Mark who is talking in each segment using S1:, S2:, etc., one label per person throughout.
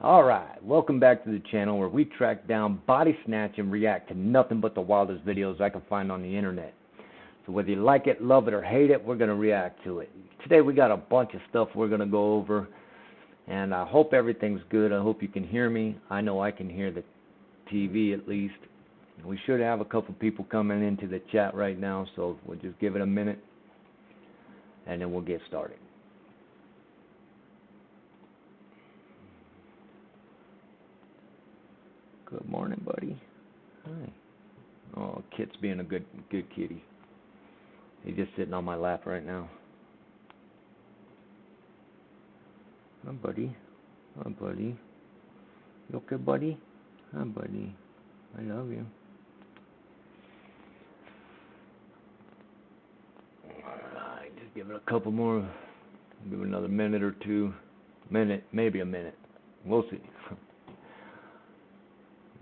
S1: Alright, welcome back to the channel where we track down, body snatch, and react to nothing but the wildest videos I can find on the internet. So whether you like it, love it, or hate it, we're going to react to it. Today we got a bunch of stuff we're going to go over, and I hope everything's good. I hope you can hear me. I know I can hear the TV at least. We should have a couple people coming into the chat right now, so we'll just give it a minute, and then we'll get started. Good morning, buddy. Hi. Oh, Kit's being a good kitty. He's just sitting on my lap right now. Hi, buddy. Hi, buddy. You okay, buddy? Hi, buddy. I love you. Alright, just give it a couple more. Give it another minute or two. Maybe a minute. We'll see.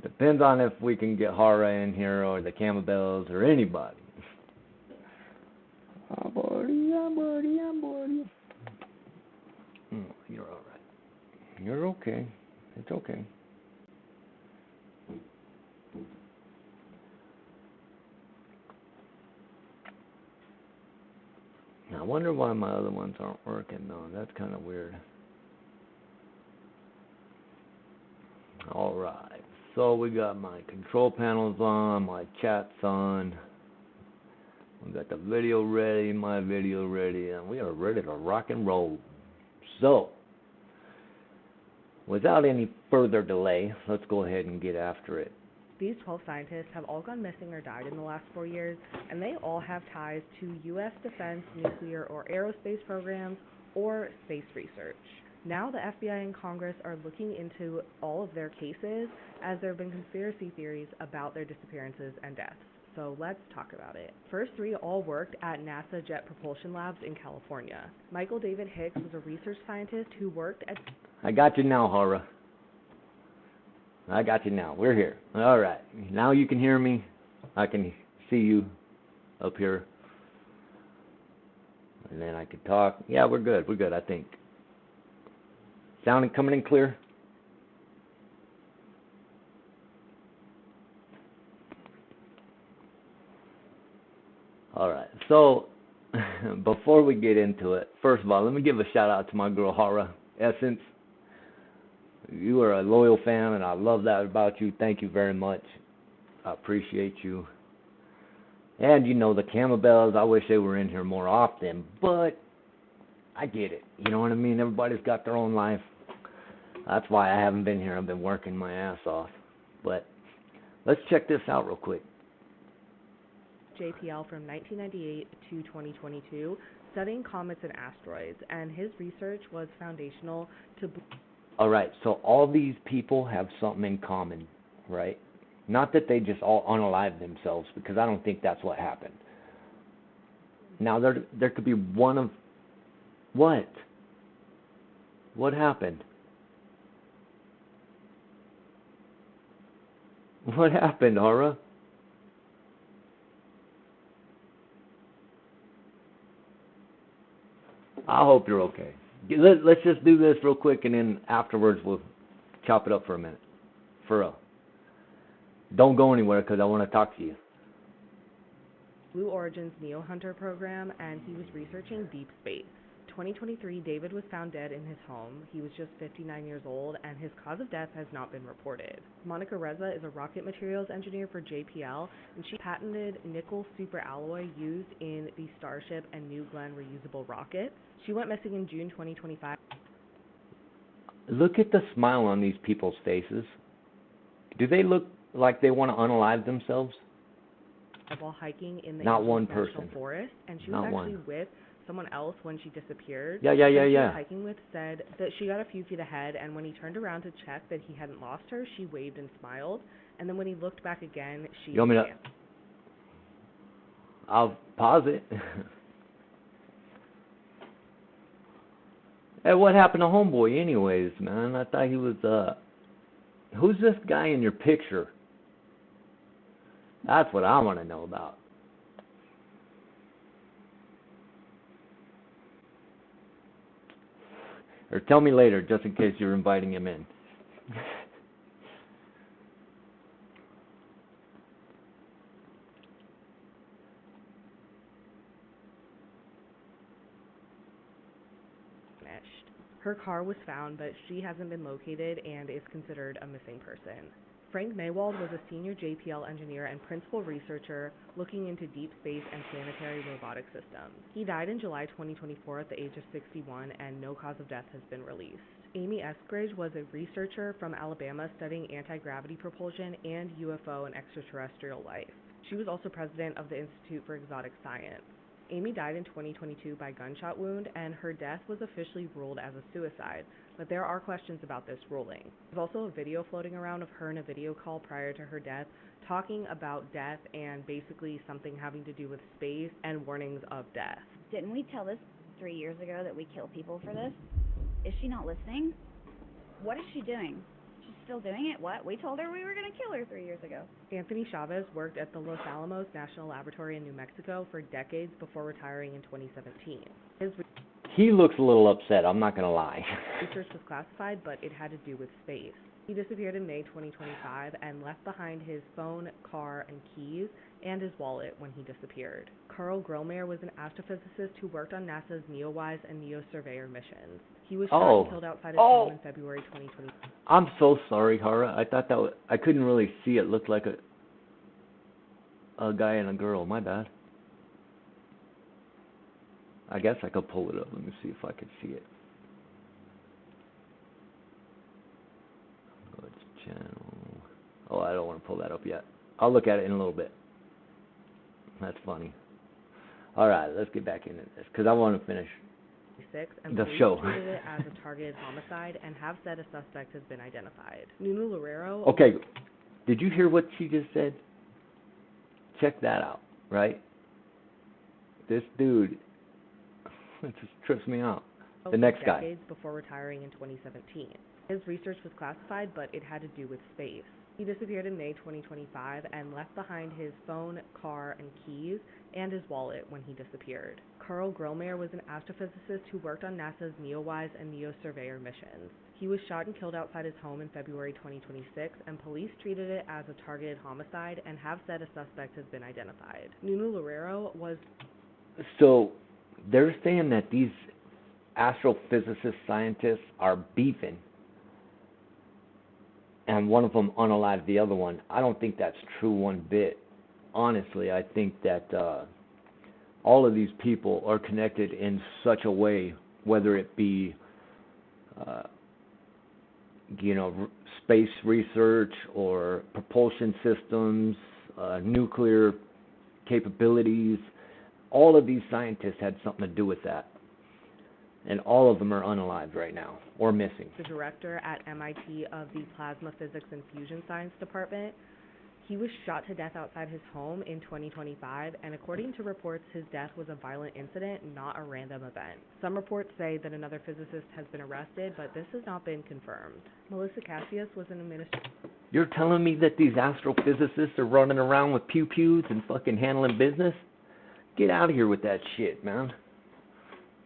S1: Depends on if we can get Hara in here or the Camabells or anybody. Hi, buddy. Hi, buddy. Hi, buddy. You're all right. You're okay. It's okay. Now, I wonder why my other ones aren't working, though. That's kind of weird. All right. So we got my control panels on, my chat's on. We got the video ready, my video ready, and we are ready to rock and roll. So, without any further delay, let's go ahead and get after it.
S2: These 12 scientists have all gone missing or died in the last 4 years, and they all have ties to U.S. defense, nuclear, or aerospace programs, or space research. Now the FBI and Congress are looking into all of their cases, as there have been conspiracy theories about their disappearances and deaths. So let's talk about it. First three all worked at NASA Jet Propulsion Labs in California. Michael David Hicks was a research scientist who worked at...
S1: I got you now, Hara. I got you now. We're here. All right. Now you can hear me. I can see you up here. And then I can talk. Yeah, we're good. We're good, I think. Sounding coming in clear? All right. So, before we get into it, first of all, let me give a shout out to my girl Hara Essence. You are a loyal fan, and I love that about you. Thank you very much. I appreciate you. And, you know, the Camabells, I wish they were in here more often, but I get it. You know what I mean? Everybody's got their own life. That's why I haven't been here. I've been working my ass off. But let's check this out real quick.
S2: JPL from 1998 to 2022, studying comets and asteroids, and his research was foundational to...
S1: All right, so all these people have something in common, right? Not that they just all unalive themselves, because I don't think that's what happened. Now, there could be one of... What? What happened? What happened, Hara? I hope you're okay. Let's just do this real quick, and then afterwards we'll chop it up for a minute. For real. Don't go anywhere, because I want to talk to you.
S2: Blue Origin's Neo Hunter program, and he was researching deep space. 2023, David was found dead in his home. He was just 59 years old, and his cause of death has not been reported. Monica Reza is a rocket materials engineer for JPL, and she patented nickel superalloy used in the Starship and New Glenn reusable rockets. She went missing in June 2025.
S1: Look at the smile on these people's faces. Do they look like they want to unalive themselves?
S2: While hiking in the
S1: Not one
S2: National
S1: person.
S2: Forest, and she was
S1: Not
S2: actually
S1: one.
S2: with someone else when she disappeared.
S1: Yeah.
S2: She was hiking with said that she got a few feet ahead, and when he turned around to check that he hadn't lost her, she waved and smiled. And then when he looked back again, she...
S1: You want me to... I'll pause it. Hey, what happened to Homeboy anyways, man? I thought he was, who's this guy in your picture? That's what I want to know about. Or tell me later, just in case you're inviting him in.
S2: Her car was found, but she hasn't been located and is considered a missing person. Frank Maywald was a senior JPL engineer and principal researcher looking into deep space and planetary robotic systems. He died in July 2024 at the age of 61, and no cause of death has been released. Amy Eskridge was a researcher from Alabama studying anti-gravity propulsion and UFO and extraterrestrial life. She was also president of the Institute for Exotic Science. Amy died in 2022 by gunshot wound, and her death was officially ruled as a suicide, but there are questions about this ruling. There's also a video floating around of her in a video call prior to her death talking about death and basically something having to do with space and warnings of death.
S3: Didn't we tell this 3 years ago that we kill people for this? Is she not listening? What is she doing? She's still doing it? What? We told her we were going to kill her 3 years ago.
S2: Anthony Chavez worked at the Los Alamos National Laboratory in New Mexico for decades before retiring in 2017. His
S1: He looks a little upset, I'm not gonna lie.
S2: research was classified, but it had to do with space. He disappeared in May 2025 and left behind his phone, car, and keys, and his wallet when he disappeared. Carl Grillmeyer was an astrophysicist who worked on NASA's NEOWISE and NEOSURVEYOR missions. He was shot and killed outside his home in February 2020.
S1: I'm so sorry, Hara. I thought that I couldn't really see. It looked like a guy and a girl. My bad. I guess I could pull it up. Let me see if I could see it. Go to channel. Oh, I don't want to pull that up yet. I'll look at it in a little bit. That's funny. All right, let's get back into this because I want to finish
S2: and
S1: the
S2: police
S1: show.
S2: treated it as a targeted homicide and have said a suspect has been identified. Nunu Loureiro.
S1: Okay, did you hear what she just said? Check that out, right? This dude, it just trips me out. The next guy.
S2: Decades before retiring in 2017. His research was classified, but it had to do with space. He disappeared in May 2025 and left behind his phone, car, and keys, and his wallet when he disappeared. Carl Grillmeyer was an astrophysicist who worked on NASA's NEOWISE and NEOSURVEYOR missions. He was shot and killed outside his home in February 2026, and police treated it as a targeted homicide and have said a suspect has been identified. Nunu Loureiro was...
S1: So, they're saying that these astrophysicist scientists are beefing, and one of them unalived the other one. I don't think that's true one bit. Honestly, I think that all of these people are connected in such a way, whether it be, space research or propulsion systems, nuclear capabilities. All of these scientists had something to do with that. And all of them are unalived right now, or missing.
S2: The director at MIT of the Plasma Physics and Fusion Science Department. He was shot to death outside his home in 2025, and according to reports, his death was a violent incident, not a random event. Some reports say that another physicist has been arrested, but this has not been confirmed. Melissa Cassius was an administrator.
S1: You're telling me that these astrophysicists are running around with pew-pews and fucking handling business? Get out of here with that shit, man.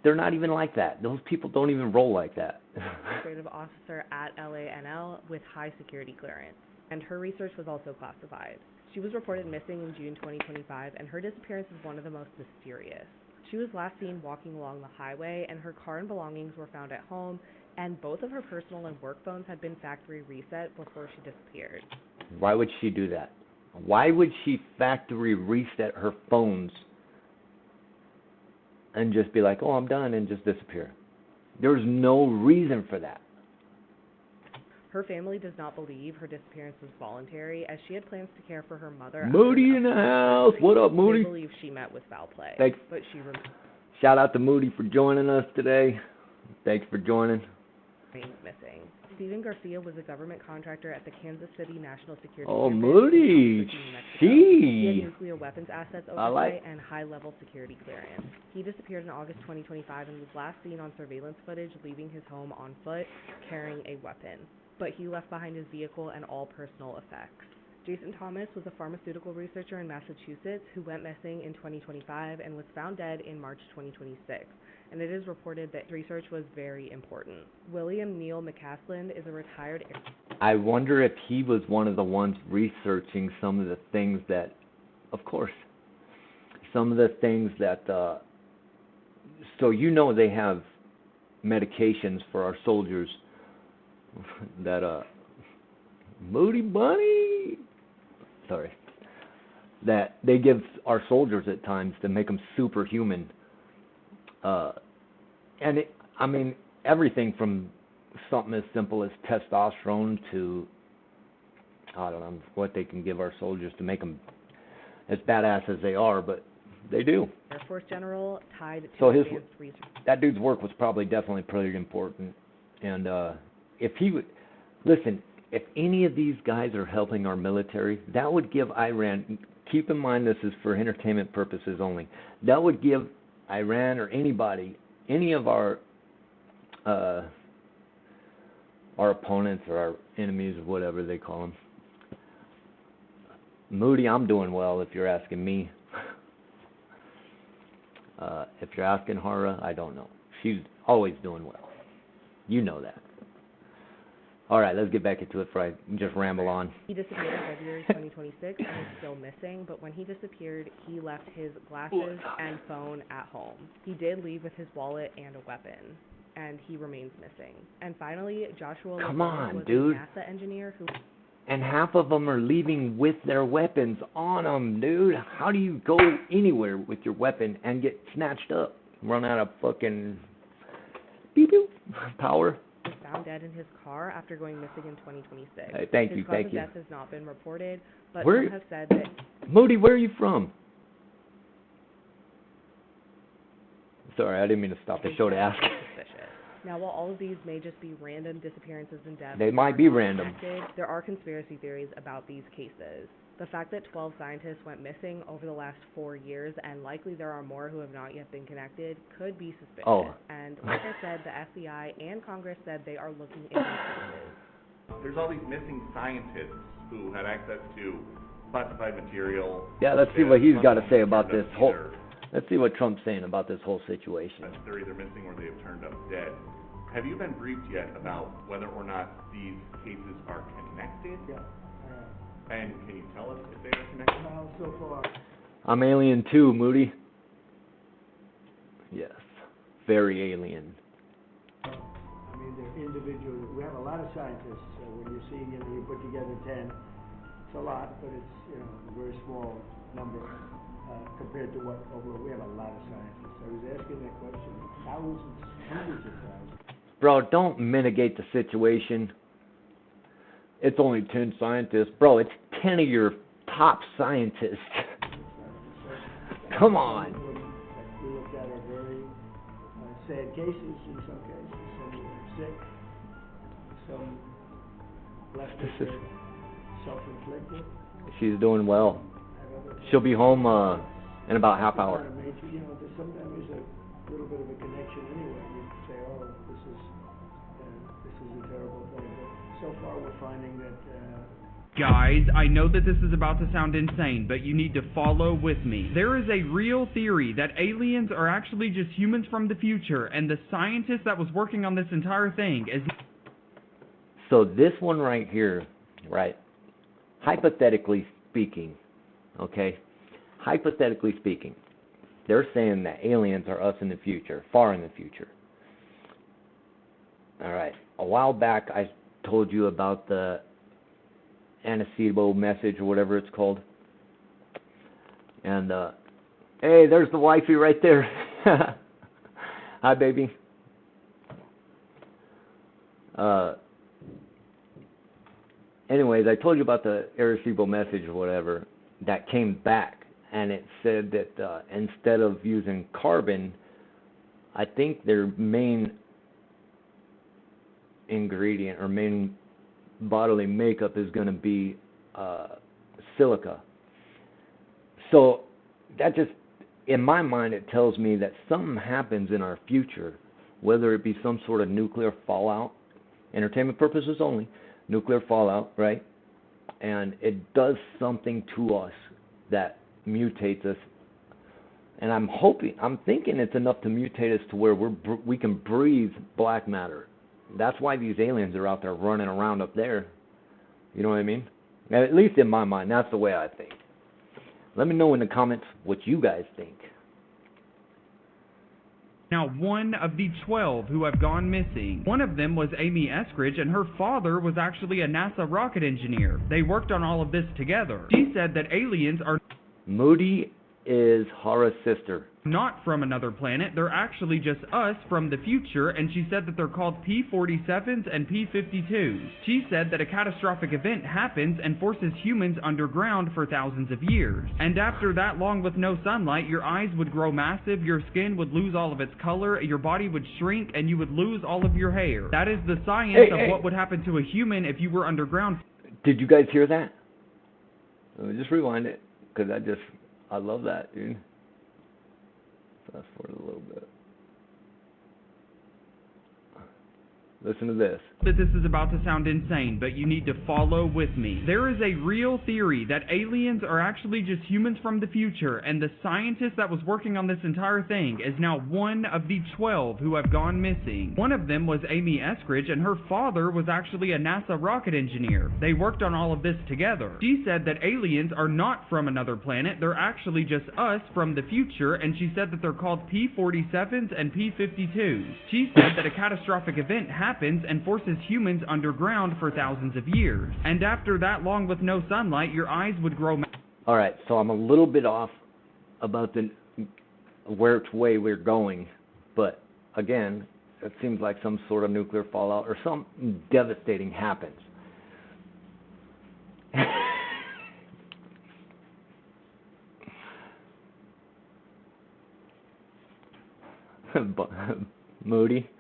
S1: They're not even like that. Those people don't even roll like that.
S2: Administrative officer at LANL with high security clearance, and her research was also classified. She was reported missing in June 2025, and her disappearance is one of the most mysterious. She was last seen walking along the highway, and her car and belongings were found at home, and both of her personal and work phones had been factory reset before she disappeared.
S1: Why would she do that? Why would she factory reset her phones and just be like, oh, I'm done, and just disappear? There's no reason for that.
S2: Her family does not believe her disappearance was voluntary, as she had plans to care for her mother.
S1: Moody in the house. What up, Moody?
S2: They believe she met with foul play.
S1: Thanks.
S2: But she
S1: Shout out to Moody for joining us today. Thanks for joining.
S2: remains missing. Stephen Garcia was a government contractor at the Kansas City National Security
S1: Oh,
S2: Campus
S1: Moody.
S2: in Kansas City, New Mexico. He had
S1: She.
S2: nuclear weapons assets
S1: I like-
S2: oversight and high-level security clearance. He disappeared in August 2025 and was last seen on surveillance footage leaving his home on foot, carrying a weapon. But he left behind his vehicle and all personal effects. Jason Thomas was a pharmaceutical researcher in Massachusetts who went missing in 2025 and was found dead in March 2026. And it is reported that research was very important. William Neal McCaslin is a retired
S1: I wonder if he was one of the ones researching some of the things that, of course, some of the things that, so you know they have medications for our soldiers that, Moody Bunny, sorry, that they give our soldiers at times to make them superhuman. And it, I mean, everything from something as simple as testosterone to, I don't know, what they can give our soldiers to make them as badass as they are, but they do.
S2: Air Force general tied to
S1: So his,
S2: advanced research.
S1: that dude's work was probably definitely pretty important. And if he would, listen, if any of these guys are helping our military, that would give Iran, keep in mind this is for entertainment purposes only, that would give Iran or anybody, any of our opponents or our enemies or whatever they call them. Moody, I'm doing well if you're asking me. If you're asking Hara, I don't know. She's always doing well. You know that. All right, let's get back into it before I just ramble on.
S2: He disappeared in February 2026 and is still missing, but when he disappeared, he left his glasses and phone at home. He did leave with his wallet and a weapon, and he remains missing. And finally, Joshua LeBron was
S1: dude.
S2: a NASA engineer who...
S1: And half of them are leaving with their weapons on them, dude. How do you go anywhere with your weapon and get snatched up? Run out of fucking beep-boop power?
S2: Was found dead in his car after going missing in 2026.
S1: Hey, thank
S2: his
S1: you.
S2: cause of death has not been reported, but
S1: Where-
S2: some have said that...
S1: Moody, where are you from? Sorry, I didn't mean to stop the show to ask.
S2: Suspicious. Now, while all of these may just be random disappearances and deaths,
S1: They might
S2: are
S1: be
S2: not
S1: random.
S2: connected, there are conspiracy theories about these cases. The fact that 12 scientists went missing over the last 4 years, and likely there are more who have not yet been connected, could be suspicious.
S1: Oh.
S2: And like I said, the FBI and Congress said they are looking into cases.
S4: There's all these missing scientists who had access to classified material.
S1: Yeah, let's see what he's got to say about
S4: Turned
S1: this
S4: up
S1: whole.
S4: either-
S1: Let's see what Trump's saying about this whole situation.
S4: They're either missing or they have turned up dead. Have you been briefed yet about whether or not these cases are connected?
S5: Yeah,
S4: And can you tell us if they are connected?
S5: well, so far,
S1: I'm alien too, Moody. Yes, very alien.
S5: I mean, they're individual, we have a lot of scientists, so when you're seeing, you put together 10, it's a lot, but it's, a very small number, compared to what, we have a lot of scientists. I was asking that question, thousands, hundreds of thousands.
S1: Bro, don't mitigate the situation. It's only 10 scientists. Bro, it's 10 of your top scientists. Come on.
S5: Some of them that we looked at are very sad cases in some cases. Some are sick, some left with their self-inflicted.
S1: She's doing well.
S5: have other-
S1: She'll be home in about half
S5: Not
S1: hour.
S5: a major, there's sometimes a little bit of a connection anyway. You say, oh, this is a terrible thing. But so far, we're finding that,
S6: Guys, I know that this is about to sound insane, but you need to follow with me. There is a real theory that aliens are actually just humans from the future, and the scientist that was working on this entire thing is...
S1: So this one right here, right, hypothetically speaking, okay, hypothetically speaking, they're saying that aliens are us in the future, far in the future. All right, a while back I told you about the Arecibo message or whatever it's called. And, hey, there's the wifey right there. Hi, baby. Anyways, I told you about the Arecibo message or whatever that came back, and it said that instead of using carbon, I think their main ingredient or main bodily makeup is going to be silica. So that just, in my mind, it tells me that something happens in our future, whether it be some sort of nuclear fallout, entertainment purposes only, nuclear fallout, right? And it does something to us that mutates us. And I'm thinking it's enough to mutate us to where we can breathe black matter. That's why these aliens are out there running around up there. You know what I mean? Now, at least in my mind, that's the way I think. Let me know in the comments what you guys think.
S6: Now, one of the 12 who have gone missing. One of them was Amy Eskridge, and her father was actually a NASA rocket engineer. They worked on all of this together. She said that aliens are
S1: Moody is Hara's sister.
S6: not from another planet, they're actually just us from the future, and she said that they're called P-47s and P-52s. She said that a catastrophic event happens and forces humans underground for thousands of years. And after that long with no sunlight, your eyes would grow massive, your skin would lose all of its color, your body would shrink, and you would lose all of your hair. That is the science of what would happen to a human if you were underground.
S1: Did you guys hear that? Let me just rewind it, because I love that, dude. Fast forward a little bit. Listen to this.
S6: That this is about to sound insane, but you need to follow with me. There is a real theory that aliens are actually just humans from the future, and the scientist that was working on this entire thing is now one of the 12 who have gone missing. One of them was Amy Eskridge, and her father was actually a NASA rocket engineer. They worked on all of this together. She said that aliens are not from another planet, they're actually just us from the future, and she said that they're called P-47s and P-52s. She said that a catastrophic event happens and forces humans underground for thousands of years. And after that long with no sunlight, your eyes would grow.
S1: Alright, so I'm a little bit off about which way we're going, but again, it seems like some sort of nuclear fallout or something devastating happens. Moody.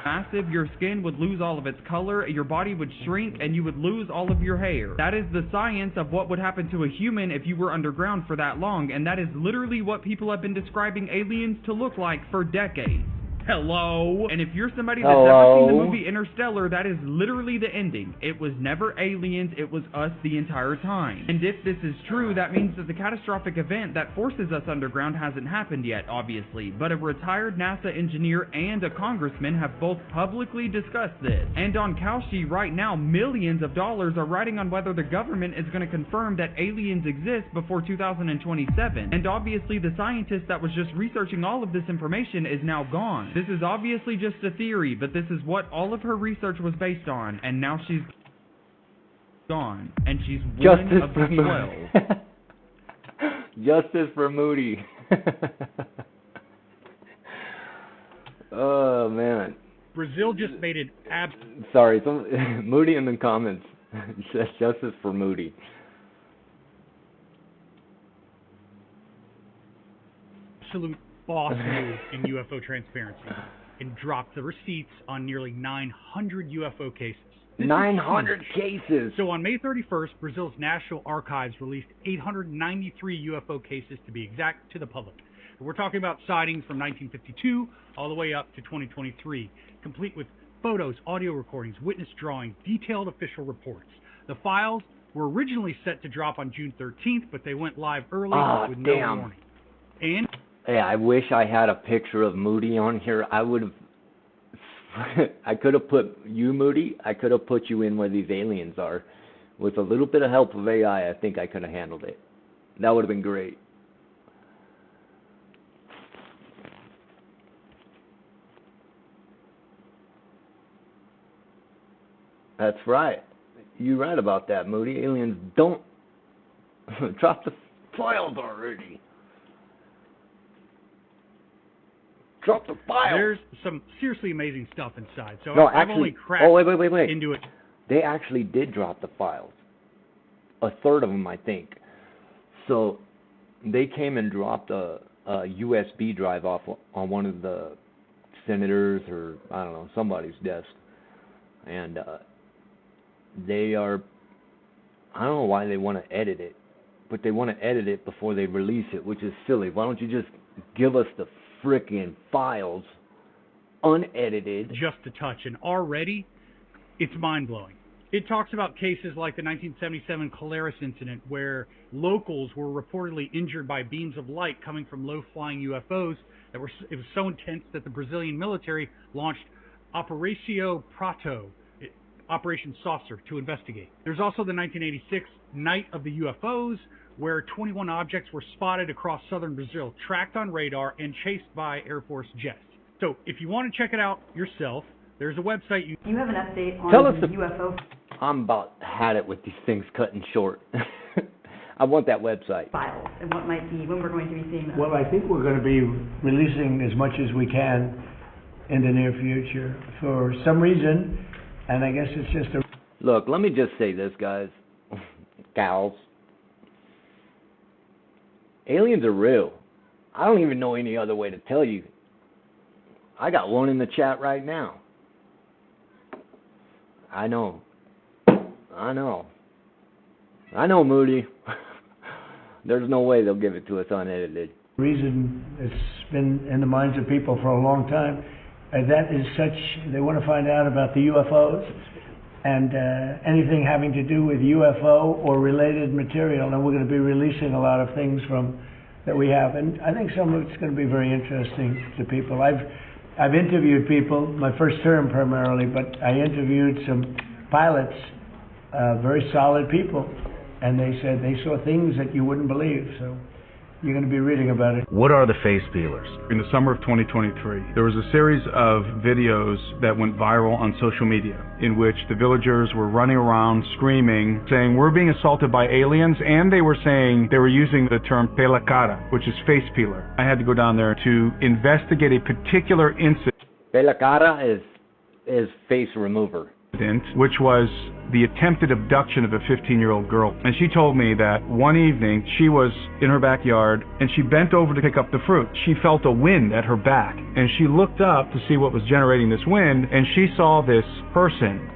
S6: Massive, your skin would lose all of its color, your body would shrink, and you would lose all of your hair. That is the science of what would happen to a human if you were underground for that long, and that is literally what people have been describing aliens to look like for decades. Hello? And if you're somebody that's ever seen the movie Interstellar, that is literally the ending. It was never aliens, it was us the entire time. And if this is true, that means that the catastrophic event that forces us underground hasn't happened yet, obviously. But a retired NASA engineer and a congressman have both publicly discussed this. And on Kalshi right now, millions of dollars are riding on whether the government is going to confirm that aliens exist before 2027. And obviously the scientist that was just researching all of this information is now gone. This is obviously just a theory, but this is what all of her research was based on, and now she's gone, and she's one of the 12.
S1: Justice for Moody. Oh, man.
S7: Brazil just made it
S1: Sorry, Moody in the comments says justice for Moody.
S7: absolute boss move in UFO transparency and dropped the receipts on nearly 900 UFO cases.
S1: 900 cases!
S7: So on May 31st, Brazil's National Archives released 893 UFO cases to be exact to the public. And we're talking about sightings from 1952 all the way up to 2023, complete with photos, audio recordings, witness drawings, detailed official reports. The files were originally set to drop on June 13th, but they went live early with no warning. And
S1: hey, I wish I had a picture of Moody on here. I would have. I could have put you, Moody. I could have put you in where these aliens are. With a little bit of help of AI, I think I could have handled it. That would have been great. That's right. You're right about that, Moody. Aliens don't drop the files already. Drop the files.
S7: There's some seriously amazing stuff inside. So
S1: no,
S7: I've only cracked
S1: wait.
S7: into it.
S1: They actually did drop the files. A third of them, I think. So they came and dropped a USB drive off on one of the senators or, I don't know, somebody's desk. And they are, I don't know why they want to edit it, but they want to edit it before they release it, which is silly. Why don't you just give us the frickin' files unedited?
S7: Just a touch. And already, it's mind-blowing. It talks about cases like the 1977 Colaris incident where locals were reportedly injured by beams of light coming from low-flying UFOs. It was so intense that the Brazilian military launched Operacio Prato. Operation Saucer to investigate. There's also the 1986 Night of the UFOs, where 21 objects were spotted across southern Brazil, tracked on radar, and chased by Air Force jets. So if you want to check it out yourself, there's a website.
S8: Do you have an update on
S1: Tell us
S8: the UFO
S1: I'm about had it with these things cutting short. I want that website.
S8: files and what might be, when we're going to be seeing them?
S5: Well, I think we're gonna be releasing as much as we can in the near future. For some reason, and I guess it's just a
S1: Look, let me just say this, guys, gals. Aliens are real. I don't even know any other way to tell you. I got one in the chat right now. I know, Moody. There's no way they'll give it to us unedited.
S5: reason it's been in the minds of people for a long time. That is such, they want to find out about the UFOs and anything having to do with UFO or related material, and we're going to be releasing a lot of things from that we have, and I think some of it's going to be very interesting to people. I've interviewed people, my first term primarily, but I interviewed some pilots, very solid people, and they said they saw things that you wouldn't believe, so you're going to be reading about it.
S9: What are the face peelers?
S10: In the summer of 2023, there was a series of videos that went viral on social media in which the villagers were running around screaming, saying, "We're being assaulted by aliens," and they were saying they were using the term pela cara, which is face peeler. I had to go down there to investigate a particular incident.
S1: Pela cara is face remover.
S10: Which was the attempted abduction of a 15-year-old girl. And she told me that one evening she was in her backyard and she bent over to pick up the fruit. She felt a wind at her back and she looked up to see what was generating this wind, and she saw this person,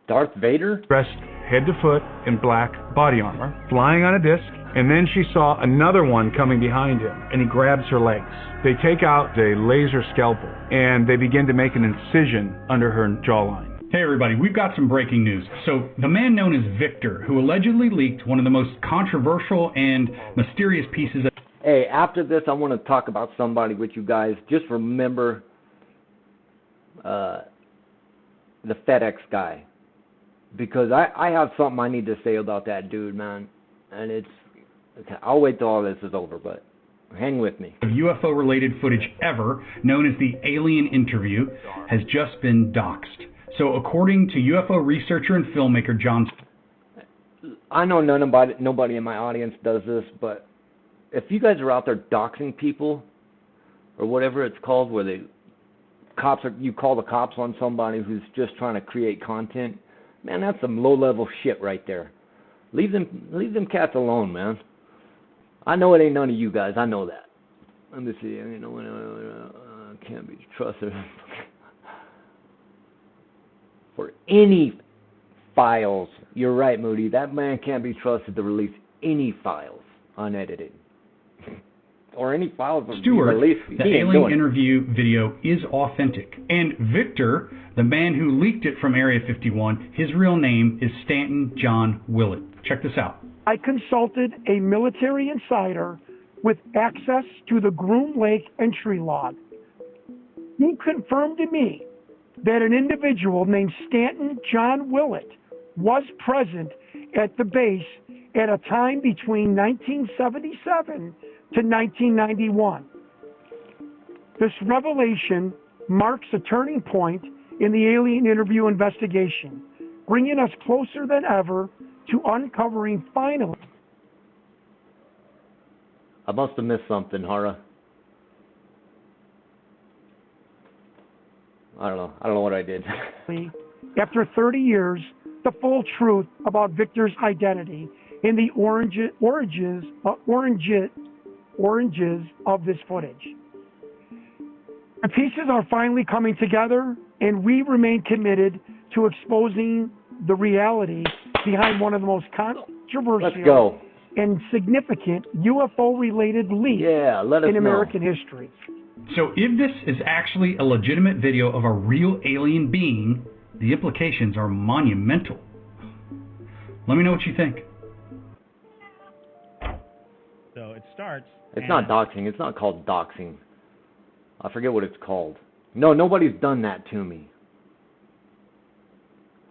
S1: Darth Vader,
S10: dressed head to foot in black body armor, flying on a disc, and then she saw another one coming behind him, and he grabs her legs. They take out a laser scalpel and they begin to make an incision under her jawline.
S7: Hey everybody, we've got some breaking news. So, the man known as Victor, who allegedly leaked one of the most controversial and mysterious pieces of...
S1: Hey, after this, I want to talk about somebody with you guys. Just remember the FedEx guy. Because I have something I need to say about that dude, man. And it's... Okay, I'll wait till all this is over, but hang with me.
S7: UFO-related footage ever, known as the Alien Interview, has just been doxxed. So according to UFO researcher and filmmaker John...
S1: I know nobody in my audience does this, but if you guys are out there doxing people, or whatever it's called, where you call the cops on somebody who's just trying to create content, man, that's some low-level shit right there. Leave them cats alone, man. I know it ain't none of you guys. I know that. Let me see. Can't be trusted. For any files, you're right, Moody, that man can't be trusted to release any files unedited. Or any files
S7: Stewart,
S1: released.
S7: The Alien Interview video is authentic. And Victor, the man who leaked it from Area 51, his real name is Stanton John Willett. Check this out.
S11: I consulted a military insider with access to the Groom Lake entry log. He confirmed to me that an individual named Stanton John Willett was present at the base at a time between 1977 to 1991. This revelation marks a turning point in the Alien Interview investigation, bringing us closer than ever to uncovering finally.
S1: I must have missed something, Hara. I don't know what I did.
S11: After 30 years, the full truth about Victor's identity and the oranges of this footage. The pieces are finally coming together, and we remain committed to exposing the reality behind one of the most controversial and significant UFO-related leaks in American history.
S7: So if this is actually a legitimate video of a real alien being, the implications are monumental. Let me know what you think.
S12: So it starts...
S1: It's not doxing. It's not called doxing. I forget what it's called. No, nobody's done that to me.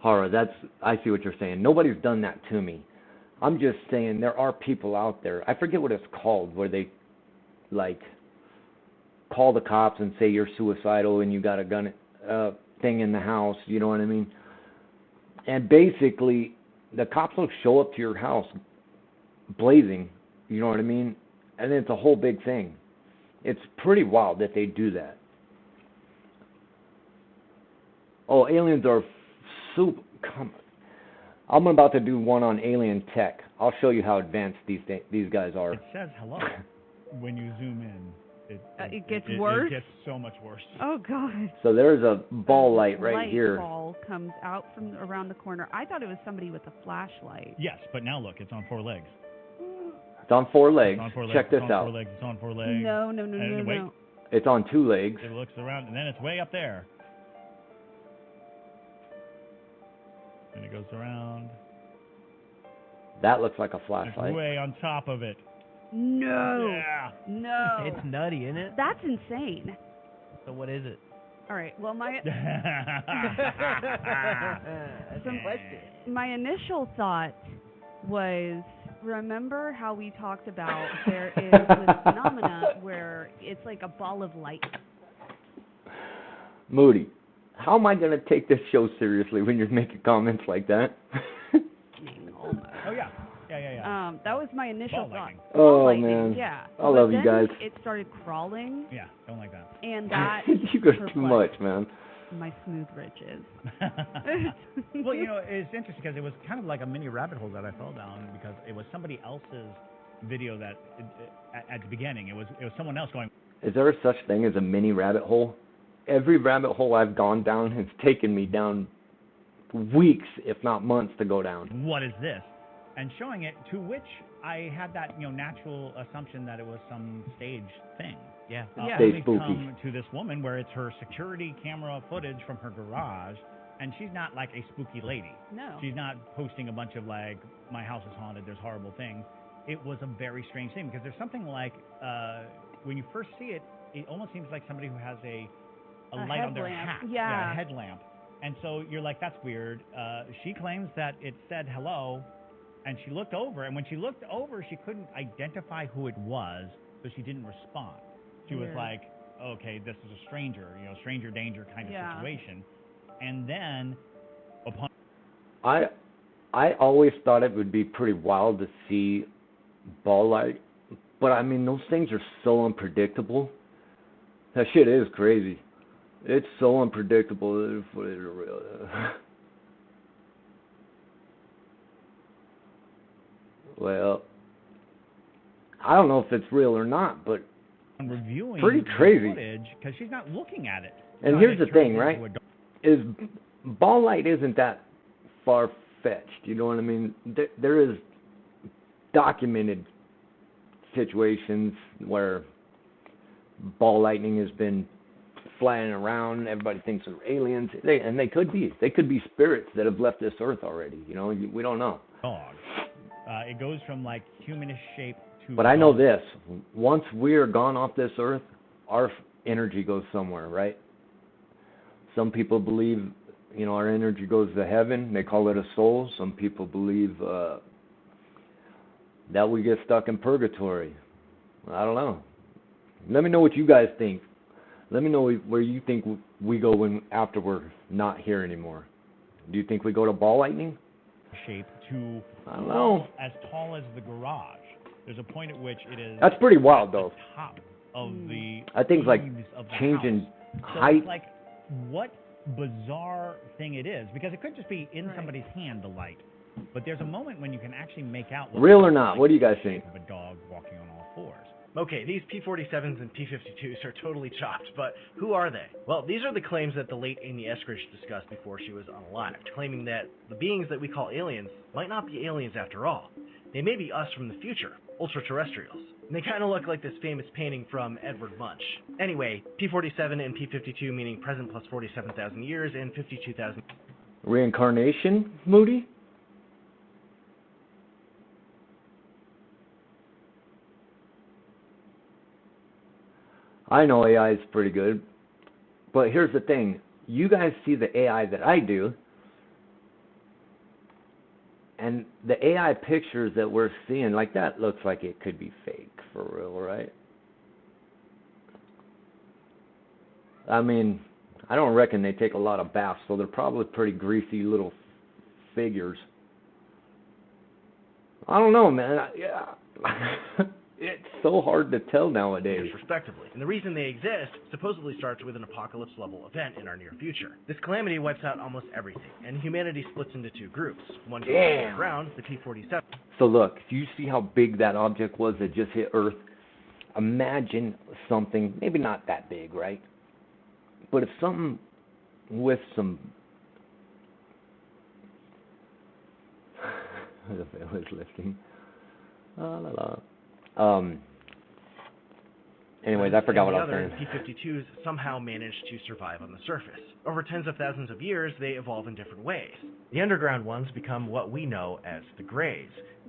S1: Hara, I see what you're saying. Nobody's done that to me. I'm just saying there are people out there. I forget what it's called, where they like call the cops and say you're suicidal and you got a gun thing in the house. You know what I mean? And basically, the cops will show up to your house blazing. You know what I mean? And it's a whole big thing. It's pretty wild that they do that. Oh, aliens are super. Come on. I'm about to do one on alien tech. I'll show you how advanced these guys are.
S12: It says hello when you zoom in.
S9: It gets worse?
S12: It gets so much worse.
S9: Oh, God.
S1: So there's a ball light right here.
S9: Light ball comes out from around the corner. I thought it was somebody with a flashlight.
S12: Yes, but now look, it's on 4 legs.
S1: It's on 4 legs.
S12: It's on 4 legs.
S1: Check this
S12: it's on
S1: out.
S12: 4 legs. It's on 4 legs.
S9: No.
S12: Wait.
S1: It's on 2 legs.
S12: It looks around, and then it's way up there. And it goes around.
S1: That looks like a flashlight.
S12: It's way on top of it.
S9: No.
S12: Yeah.
S9: No.
S13: It's nutty, isn't it?
S9: That's insane.
S13: So what is it?
S9: All right. Well,
S13: That's a question.
S9: my initial thought was, remember how we talked about there is this phenomena where it's like a ball of light.
S1: Moody, how am I going to take this show seriously when you're making comments like that?
S12: Oh, yeah. Yeah.
S9: That was my initial
S12: Ball
S9: thought.
S12: lightning.
S1: Oh,
S9: Ball lightning,
S1: man.
S9: yeah.
S1: I love
S9: But
S1: you
S9: then
S1: guys.
S9: It started crawling.
S12: Yeah, don't like that.
S9: And that
S1: You go too much, man.
S9: my smooth britches.
S12: Well, it's interesting because it was kind of like a mini rabbit hole that I fell down because it was somebody else's video that at the beginning it was someone else going.
S1: Is there such thing as a mini rabbit hole? Every rabbit hole I've gone down has taken me down weeks, if not months, to go down.
S12: What is this? And showing it, to which I had that natural assumption that it was some stage thing.
S13: Yeah.
S1: Stay
S12: Only
S1: spooky.
S12: come to this woman where it's her security camera footage from her garage, and she's not like a spooky lady.
S9: No.
S12: She's not posting a bunch of like, my house is haunted, there's horrible things. It was a very strange thing because there's something like, when you first see it, it almost seems like somebody who has a light on their hat.
S9: Yeah.
S12: A headlamp. And so you're like, that's weird. She claims that it said hello, and she looked over, and when she looked over, she couldn't identify who it was, so she didn't respond. She was like, okay, this is a stranger, stranger danger kind of situation. And then upon...
S1: I always thought it would be pretty wild to see ball light, but I mean, those things are so unpredictable. That shit is crazy. It's so unpredictable. Well, I don't know if it's real or not, but
S12: reviewing
S1: pretty crazy.
S12: Footage because she's not looking at it.
S1: And here's the thing, right? Is ball light isn't that far-fetched. You know what I mean? There is documented situations where ball lightning has been flying around. Everybody thinks they're aliens, and they could be. They could be spirits that have left this earth already. We don't know.
S12: Dog. It goes from like humanish shape to.
S1: But I know this: once we are gone off this earth, our energy goes somewhere, right? Some people believe, our energy goes to heaven. They call it a soul. Some people believe that we get stuck in purgatory. I don't know. Let me know what you guys think. Let me know where you think we go after we're not here anymore. Do you think we go to ball lightning?
S12: Shape to
S1: I don't know.
S12: As tall as the garage. There's a point at which it is.
S1: That's pretty wild, though.
S12: Top of the.
S1: I think like
S12: of the
S1: changing
S12: house. So
S1: height.
S12: it's like what bizarre thing it is because it could just be in somebody's hand, the light. But there's a moment when you can actually make out. What
S1: Real or not? What do you guys think?
S12: Of a dog walking on all fours.
S13: Okay, these P-47s and P-52s are totally chopped, but who are they? Well, these are the claims that the late Amy Eskridge discussed before she was unalived, claiming that the beings that we call aliens might not be aliens after all. They may be us from the future, ultra-terrestrials. And they kind of look like this famous painting from Edward Munch. Anyway, P-47 and P-52 meaning present plus 47,000 years and 52,000...
S1: Reincarnation, Moody? I know AI is pretty good, but here's the thing. You guys see the AI that I do, And the AI pictures that we're seeing, like that looks like it could be fake for real, right? I mean, I don't reckon they take a lot of baths, so they're probably pretty greasy little figures. I don't know, man. It's so hard to tell nowadays.
S13: Respectively. And the reason they exist supposedly starts with an apocalypse-level event in our near future. This calamity wipes out almost everything, and humanity splits into two groups. One goes underground, the P-47.
S1: So look, if you see how big that object was that just hit Earth, imagine something, maybe not that big, right? But if something with some... the veil is lifting. La la la. Anyways, I forgot what I was saying.
S13: P-52s somehow managed to survive on the surface. Over tens of thousands of years, they evolve in different ways. The underground ones become what we know as the Greys,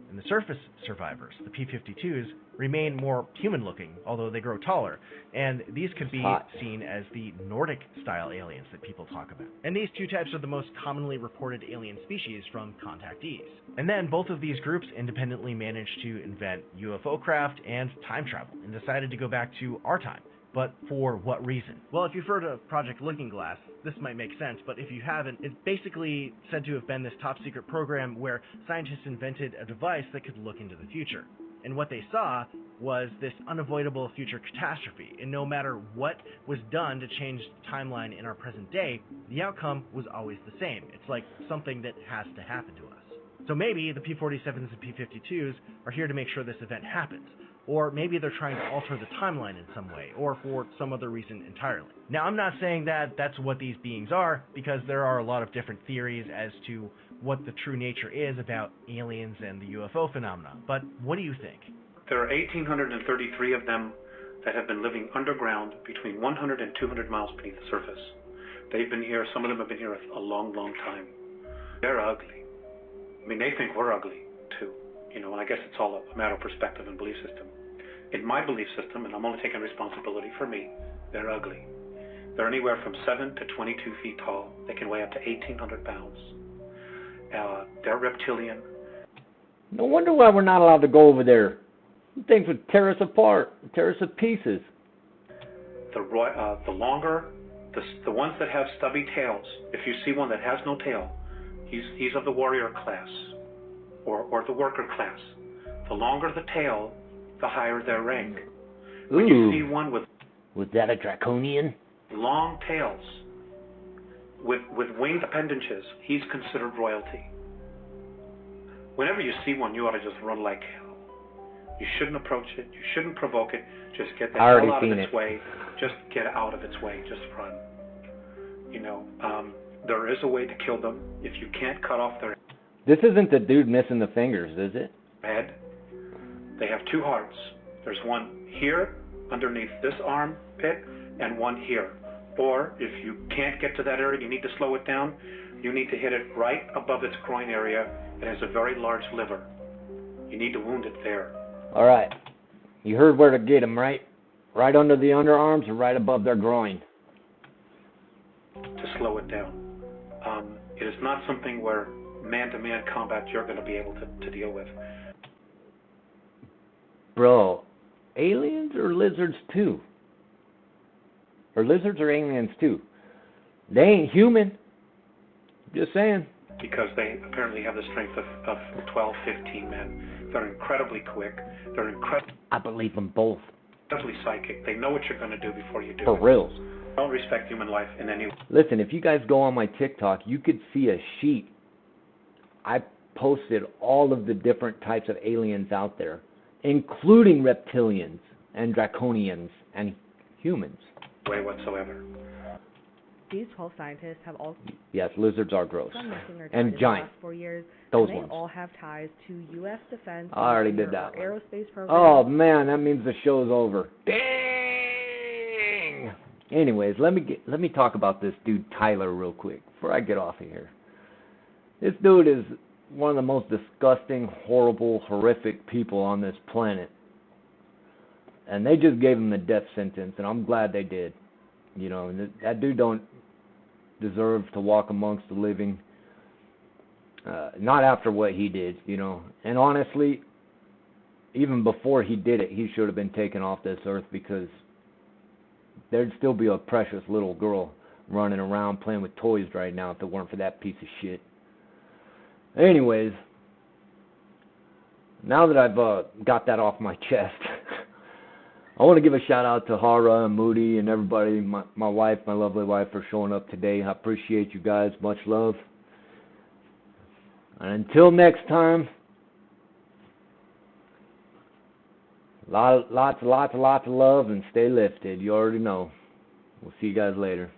S13: and the surface survivors, the P-52s, remain more human-looking, although they grow taller, and these could be seen as the Nordic-style aliens that people talk about. And these two types are the most commonly reported alien species from contactees. And then both of these groups independently managed to invent UFO craft and time travel, and decided to go back to our time. But for what reason? Well, if you've heard of Project Looking Glass, this might make sense, but if you haven't, it's basically said to have been this top-secret program where scientists invented a device that could look into the future. And what they saw was this unavoidable future catastrophe, and no matter what was done to change the timeline in our present day, the outcome was always the same. It's like something that has to happen to us. So maybe the P-47s and P-52s are here to make sure this event happens. Or maybe they're trying to alter the timeline in some way, or for some other reason entirely. Now, I'm not saying that that's what these beings are, because there are a lot of different theories as to what the true nature is about aliens and the UFO phenomena. But what do you think?
S14: There are 1,833 of them that have been living underground between 100 and 200 miles beneath the surface. They've been here, some of them have been here a long, long time. They're ugly. I mean, they think we're ugly, too. You know, and I guess it's all a matter of perspective and belief system. In my belief system, and I'm only taking responsibility for me, they're ugly. They're anywhere from 7 to 22 feet tall. They can weigh up to 1,800 pounds. They're reptilian.
S1: No wonder why we're not allowed to go over there. Things would tear us apart, tear us to pieces.
S14: The longer, the ones that have stubby tails, if you see one that has no tail, he's of the warrior class, or the worker class. The longer the tail, the higher their rank. When you see one with...
S1: Was that a draconian?
S14: Long tails, with winged appendages, he's considered royalty. Whenever you see one, you ought to just run like hell. You shouldn't approach it. You shouldn't provoke it. Just get the hell out of its way. Just get out of its way. Just run. You know, there is a way to kill them. If you can't cut off their
S1: This isn't the dude missing the fingers, is it?
S14: head, they have two hearts. There's one here, underneath this arm pit, and one here. Or, if you can't get to that area, you need to slow it down, you need to hit it right above its groin area. It has a very large liver. You need to wound it there.
S1: All right. You heard where to get them, right? Right under the underarms or right above their groin?
S14: To slow it down. It is not something where man-to-man combat you're going to be able to deal with.
S1: Bro, aliens or lizards too? Or lizards or aliens too? They ain't human. Just saying.
S14: Because they apparently have the strength of 12, 15 men. They're incredibly quick. They're incredibly...
S1: I believe them both.
S14: Incredibly psychic. They know what you're going to do before you do it.
S1: For reals.
S14: Don't respect human life in any way.
S1: Listen, if you guys go on my TikTok, you could see a sheet. I posted all of the different types of aliens out there, including reptilians and draconians and humans.
S14: Way whatsoever.
S2: These 12 scientists have all
S1: Yes, lizards are gross.
S2: gone missing or died
S1: And
S2: in the
S1: giant.
S2: last 4 years.
S1: Those
S2: and they
S1: ones.
S2: all have ties to U.S. defense,
S1: I already
S2: nuclear,
S1: did that
S2: or
S1: one.
S2: aerospace programs.
S1: Oh man, that means the show's over. Dang. Anyways, let me talk about this dude Tyler real quick before I get off of here. This dude is one of the most disgusting, horrible, horrific people on this planet. And they just gave him the death sentence, and I'm glad they did. You know, that dude don't deserve to walk amongst the living. Not after what he did, you know. And honestly, even before he did it, he should have been taken off this earth, because there'd still be a precious little girl running around playing with toys right now if it weren't for that piece of shit. Anyways, now that I've got that off my chest, I want to give a shout out to Hara and Moody and everybody, my wife, my lovely wife, for showing up today. I appreciate you guys. Much love. And until next time, lots of love, and stay lifted. You already know. We'll see you guys later.